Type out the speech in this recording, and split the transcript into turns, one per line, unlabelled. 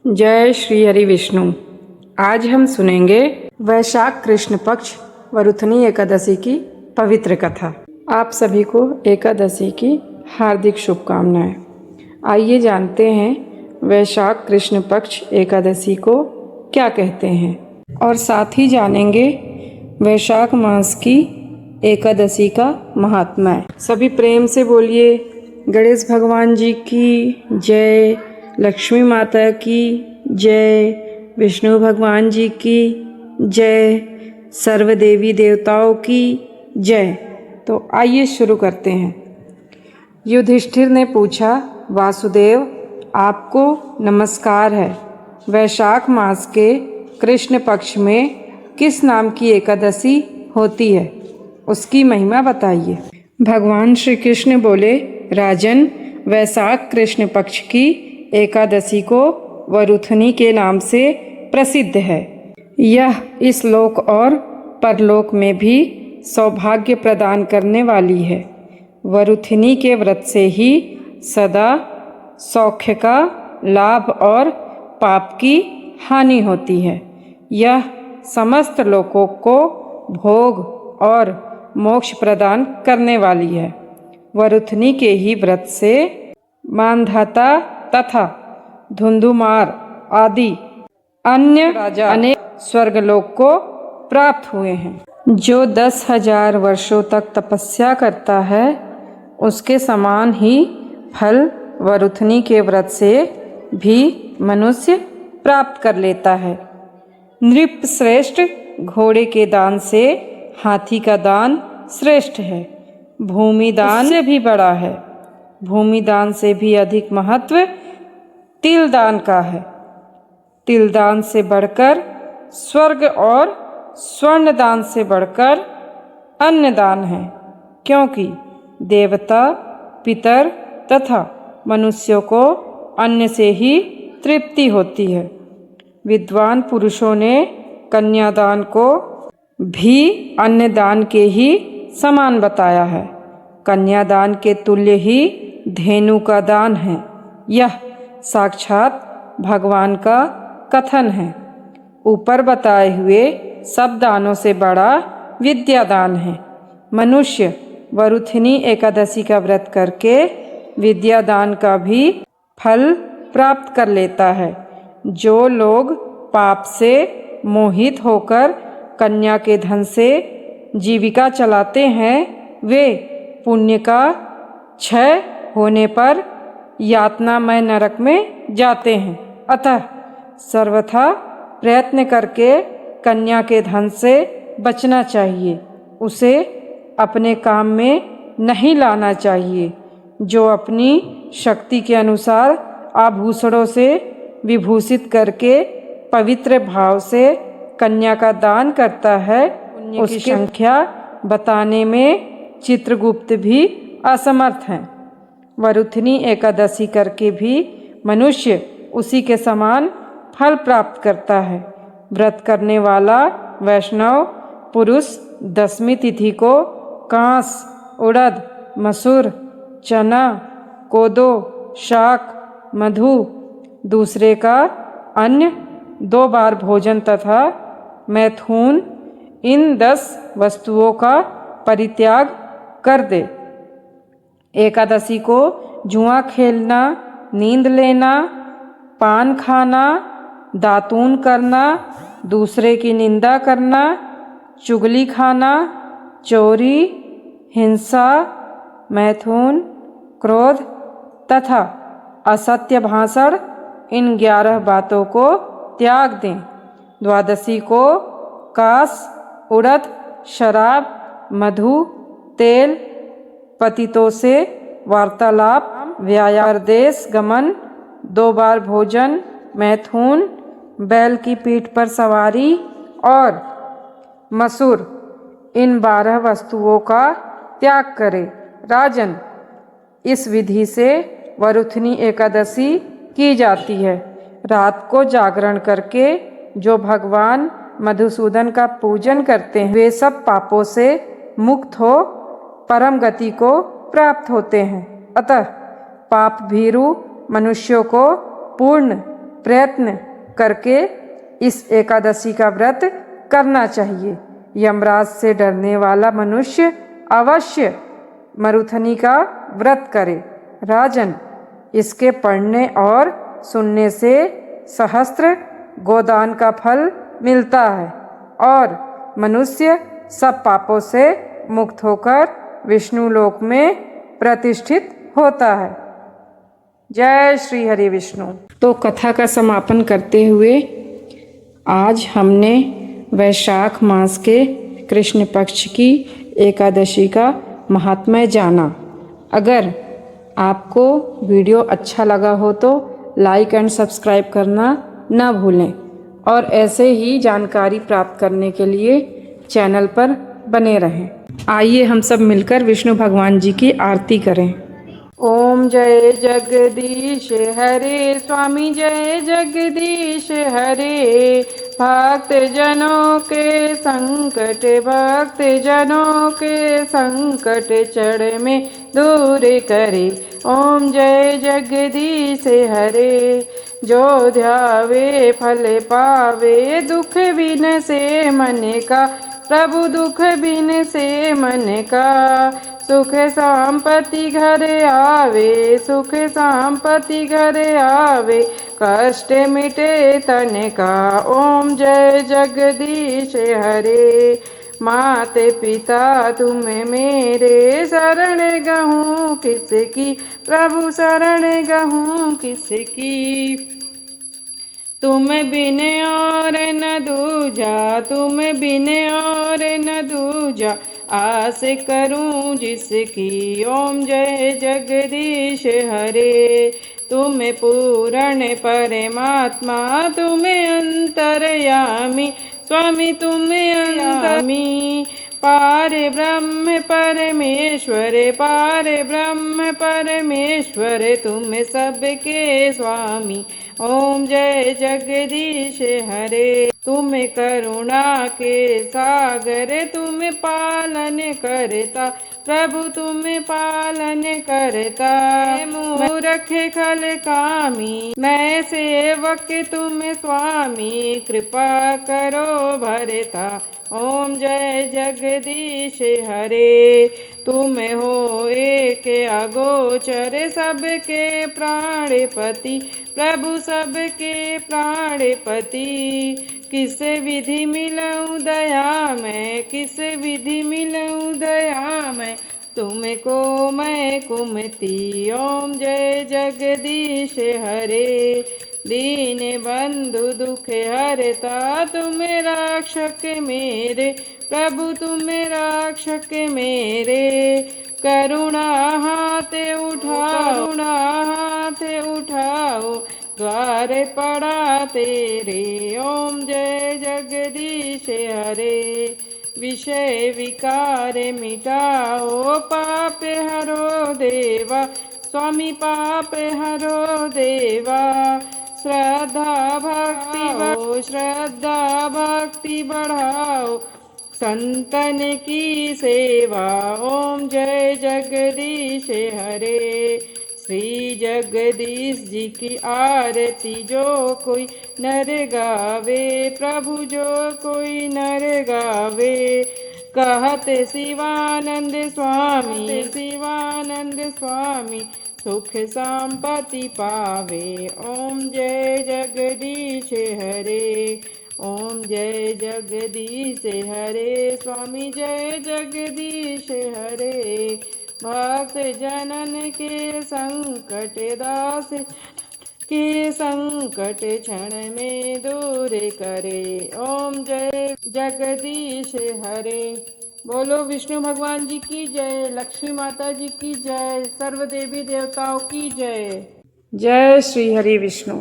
जय श्री हरि विष्णु। आज हम सुनेंगे वैशाख कृष्ण पक्ष वरुथनी एकादशी की पवित्र कथा। आप सभी को एकादशी की हार्दिक शुभकामनाएं। आइए जानते हैं वैशाख कृष्ण पक्ष एकादशी को क्या कहते हैं और साथ ही जानेंगे वैशाख मास की एकादशी का महात्म्य। सभी प्रेम से बोलिए गणेश भगवान जी की जय, लक्ष्मी माता की जय, विष्णु भगवान जी की जय, सर्व देवी देवताओं की जय। तो आइए शुरू करते हैं। युधिष्ठिर ने पूछा, वासुदेव आपको नमस्कार है। वैशाख मास के कृष्ण पक्ष में किस नाम की एकादशी होती है, उसकी महिमा बताइए। भगवान श्री कृष्ण बोले, राजन, वैशाख कृष्ण पक्ष की एकादशी को वरुथनी के नाम से प्रसिद्ध है। यह इस लोक और परलोक में भी सौभाग्य प्रदान करने वाली है। वरुथनी के व्रत से ही सदा सौख्य का लाभ और पाप की हानि होती है। यह समस्त लोकों को भोग और मोक्ष प्रदान करने वाली है। वरुथनी के ही व्रत से मानधाता तथा धुंधुमार आदि अन्य राजा अनेक स्वर्गलोक को प्राप्त हुए हैं। जो 10,000 वर्षों तक तपस्या करता है, उसके समान ही फल वरुथनी के व्रत से भी मनुष्य प्राप्त कर लेता है। नृप श्रेष्ठ घोड़े के दान से हाथी का दान श्रेष्ठ है। भूमि दान से भी बड़ा है। भूमि दान से भी अधिक महत्व तिल दान का है। तिल दान से बढ़कर स्वर्ग और स्वर्ण दान से बढ़कर अन्न दान है, क्योंकि देवता, पितर तथा मनुष्यों को अन्न से ही तृप्ति होती है। विद्वान पुरुषों ने कन्यादान को भी अन्नदान के ही समान बताया है। कन्यादान के तुल्य ही धेनु का दान है। यह साक्षात भगवान का कथन है। ऊपर बताए हुए सब दानों से बड़ा विद्या दान है। मनुष्य वरुथनी एकादशी का व्रत करके विद्या दान का भी फल प्राप्त कर लेता है। जो लोग पाप से मोहित होकर कन्या के धन से जीविका चलाते हैं, वे पुण्य का क्षय होने पर यातनामय नरक में जाते हैं। अतः सर्वथा प्रयत्न करके कन्या के धन से बचना चाहिए। उसे अपने काम में नहीं लाना चाहिए। जो अपनी शक्ति के अनुसार आभूषणों से विभूषित करके पवित्र भाव से कन्या का दान करता है, उसकी संख्या बताने में चित्रगुप्त भी असमर्थ हैं। वरुथनी एकादशी करके भी मनुष्य उसी के समान फल प्राप्त करता है। व्रत करने वाला वैष्णव पुरुष 10वीं तिथि को कांस, उड़द, मसूर, चना, कोदो, शाक, मधु, दूसरे का अन्न, 2 बार भोजन तथा मैथुन, इन 10 वस्तुओं का परित्याग कर दे। एकादशी को जुआ खेलना, नींद लेना, पान खाना, दातून करना, दूसरे की निंदा करना, चुगली खाना, चोरी, हिंसा, मैथुन, क्रोध तथा असत्य भाषण, इन 11 बातों को त्याग दें। द्वादशी को कास, उड़द, शराब, मधु, तेल, पतितों से वार्तालाप, व्यायाम, देश गमन, 2 बार भोजन, मैथुन, बैल की पीठ पर सवारी और मसूर, इन 12 वस्तुओं का त्याग करें। राजन, इस विधि से वरुथनी एकादशी की जाती है। रात को जागरण करके जो भगवान मधुसूदन का पूजन करते हैं, वे सब पापों से मुक्त हो परम गति को प्राप्त होते हैं। अतः पाप भीरु मनुष्यों को पूर्ण प्रयत्न करके इस एकादशी का व्रत करना चाहिए। यमराज से डरने वाला मनुष्य अवश्य मरुथनी का व्रत करे। राजन, इसके पढ़ने और सुनने से सहस्त्र गोदान का फल मिलता है और मनुष्य सब पापों से मुक्त होकर विष्णु लोक में प्रतिष्ठित होता है। जय श्री हरि विष्णु। तो कथा का समापन करते हुए आज हमने वैशाख मास के कृष्ण पक्ष की एकादशी का महात्म्य जाना। अगर आपको वीडियो अच्छा लगा हो तो लाइक एंड सब्सक्राइब करना न भूलें और ऐसे ही जानकारी प्राप्त करने के लिए चैनल पर बने रहें। आइए हम सब मिलकर विष्णु भगवान जी की आरती करें। ओम जय जगदीश हरे स्वामी, जय जगदीश हरे। भक्त जनों के संकट, भक्त जनों के संकट चढ़ में दूर करे। ओम जय जगदीश हरे। जो ध्यावे फल पावे, दुख बिन से मन का, प्रभु दुख बिन से मन का। सुख संपत्ति घर आवे, सुख संपत्ति घर आवे, कष्ट मिटे तन का। ओम जय जगदीश हरे। माते पिता तुम मेरे, शरण गहूँ किसकी, प्रभु शरण गहूँ किसकी। तुम बिन और न दूजा, तुम बिन और न दूजा, आस करूं जिसकी। ओम जय जगदीश हरे। तुम पूर्ण परमात्मा, तुम अंतर्यामी, स्वामी तुम अंतर्यामी। पार ब्रह्म परमेश्वर, पार ब्रह्म परमेश्वर, तुम सबके स्वामी। ओम जय जगदीश हरे। तुम करुणा के सागर, तुम पालन करता, प्रभु तुम पालन करता। मूर्ख खल कामी, मैं सेवक तुम स्वामी, कृपा करो भरता। ओम जय जगदीश हरे। तुम हो एक अगोचर, सबके प्राणपति, प्रभु सबके प्राणपति। किस विधि मिलऊं दया मैं, किस विधि मिलऊं दया मैं, तुमको मैं कुमति। ओम जय जगदीश हरे। दीन बंधु दुख हरता, तुम रक्षक मेरे, प्रभु तुम रक्षक मेरे। करुणा हाथ उठाओ, करुणा हाथ उठाओ, द्वार पड़ा तेरे। ओम जय जगदीश हरे। विषय विकार मिटाओ, पाप हरो देवा, स्वामी पाप हरो देवा। श्रद्धा भक्ति बढ़ाओ, श्रद्धा भक्ति बढ़ाओ, संतन की सेवा। ओम जय जगदीश हरे। श्री जगदीश जी की आरती जो कोई नर गावे, प्रभु जो कोई नर गावे। कहत शिवानंद स्वामी, शिवानंद स्वामी, सुख संपत्ति पावे। ओम जय जगदीश हरे। ओम जय जगदीश हरे। स्वामी जय जगदीश हरे। भक्त जनन के संकट, दास के संकट क्षण में दूर करे। ओम जय जगदीश हरे। बोलो विष्णु भगवान जी की जय, लक्ष्मी माता जी की जय, सर्व देवी देवताओं की जय। जय श्री हरि विष्णु।